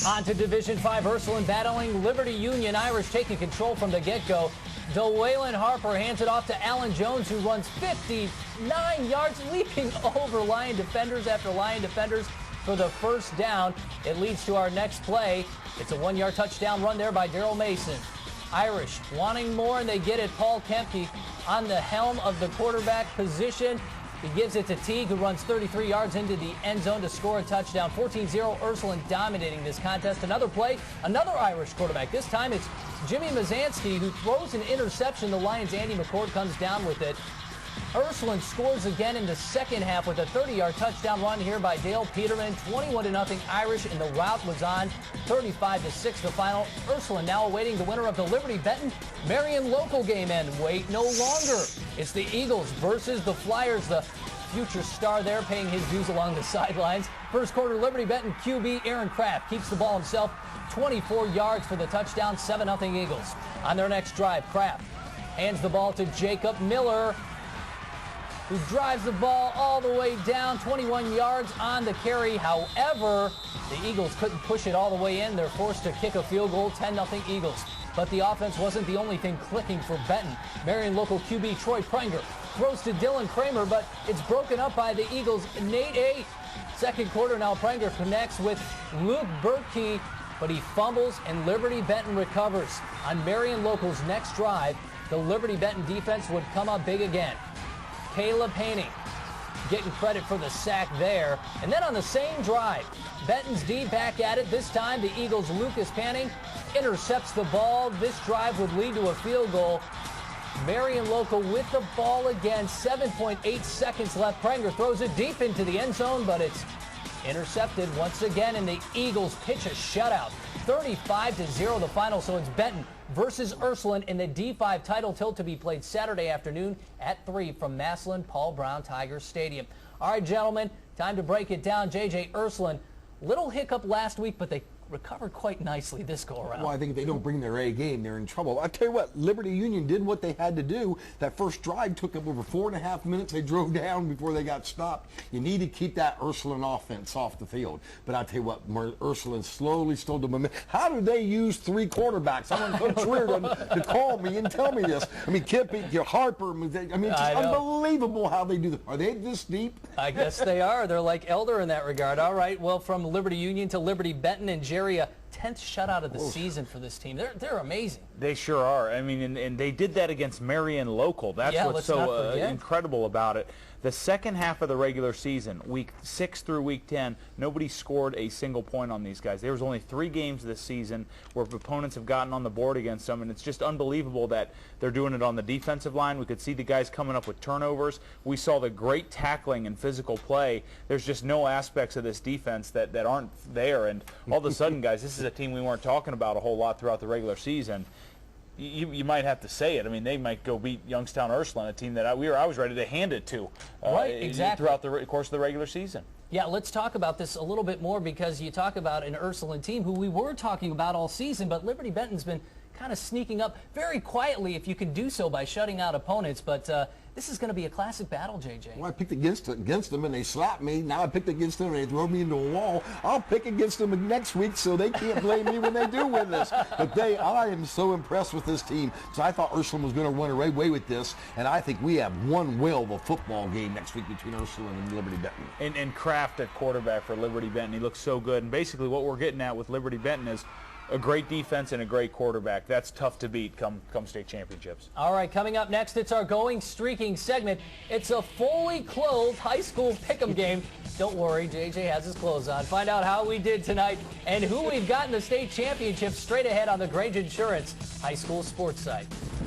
On to Division 5, Ursuline battling Liberty Union. Irish taking control from the get-go. DeWaylen Harper hands it off to Alan Jones, who runs 59 yards, leaping over Lion defenders after Lion defenders for the first down. It leads to our next play. It's a 1-yard touchdown run there by Daryl Mason. Irish wanting more, and they get it. Paul Kemke on the helm of the quarterback position. He gives it to Teague, who runs 33 yards into the end zone to score a touchdown. 14-0, Ursuline dominating this contest. Another play, another Irish quarterback. This time it's Jimmy Mazanski, who throws an interception. The Lions' Andy McCord comes down with it. Ursuline scores again in the second half with a 30-yard touchdown run here by Dale Peterman. 21-0 Irish, and the route was on. 35-6 the final. Ursuline now awaiting the winner of the Liberty Benton Marion local game, and wait no longer. It's the Eagles versus the Flyers. The future star there paying his dues along the sidelines. First quarter, Liberty Benton QB Aaron Kraft keeps the ball himself. 24 yards for the touchdown. 7-0 Eagles. On their next drive, Kraft hands the ball to Jacob Miller, who drives the ball all the way down, 21 yards on the carry. However, the Eagles couldn't push it all the way in. They're forced to kick a field goal, 10-0 Eagles. But the offense wasn't the only thing clicking for Benton. Marion local QB Troy Prenger throws to Dylan Kramer, but it's broken up by the Eagles' Nate A. Second quarter now, Prenger connects with Luke Berkey, but he fumbles and Liberty Benton recovers. On Marion local's next drive, the Liberty Benton defense would come up big again. Caleb Haney getting credit for the sack there. And then on the same drive, Benton's D back at it. This time the Eagles' Lucas Panning intercepts the ball. This drive would lead to a field goal. Marion local with the ball again. 7.8 seconds left. Prenger throws it deep into the end zone, but it's intercepted once again, and the Eagles pitch a shutout. 35-0 the final, so it's Benton versus Ursuline in the D5 title tilt to be played Saturday afternoon at 3 from Massillon Paul Brown Tiger Stadium. All right, gentlemen, time to break it down. JJ, Ursuline, little hiccup last week, but they recovered quite nicely this go-around. Well, I think if they don't bring their A game, they're in trouble. I'll tell you what, Liberty Union did what they had to do. That first drive took up over 4.5 minutes. They drove down before they got stopped. You need to keep that Ursuline offense off the field. But I'll tell you what, Ursuline slowly stole the momentum. How do they use 3 quarterbacks? I want Coach Reardon to call me and tell me this. I mean, Kippy, Harper, I mean, it's just unbelievable how they do this. Are they this deep? I guess they are. They're like Elder in that regard. All right, well, from Liberty Union to Liberty Benton and Jerry, a 10th shutout of the season for this team. They're amazing. They sure are. I mean, and they did that against Marion local. That's what's so incredible about it. The second half of the regular season, week 6 through week 10, nobody scored a single point on these guys. There was only 3 games this season where opponents have gotten on the board against them, and it's just unbelievable that they're doing it on the defensive line. We could see the guys coming up with turnovers. We saw the great tackling and physical play. There's just no aspects of this defense that aren't there, and all of a sudden, guys, this is a team we weren't talking about a whole lot throughout the regular season. You might have to say it. I mean, they might go beat Youngstown Ursuline, a team that I was ready to hand it to throughout the course of the regular season. Yeah, let's talk about this a little bit more, because you talk about an Ursuline team who we were talking about all season, but Liberty Benton's been kind of sneaking up very quietly, if you can do so, by shutting out opponents. But this is going to be a classic battle, JJ. Well, I picked against them, and they slapped me. Now I picked against them, and they throw me into a wall. I'll pick against them next week, so they can't blame me when they do win this. But I am so impressed with this team. So I thought Ursuline was going to run away with this, and I think we have one whale of a football game next week between Ursuline and Liberty Benton. And Kraft at quarterback for Liberty Benton. He looks so good. And basically what we're getting at with Liberty Benton is a great defense and a great quarterback. That's tough to beat come state championships. All right, coming up next, it's our Going Streaking segment. It's a fully clothed high school pick'em game. Don't worry, JJ has his clothes on. Find out how we did tonight and who we've got in the state championship straight ahead on the Grange Insurance High School Sports Site.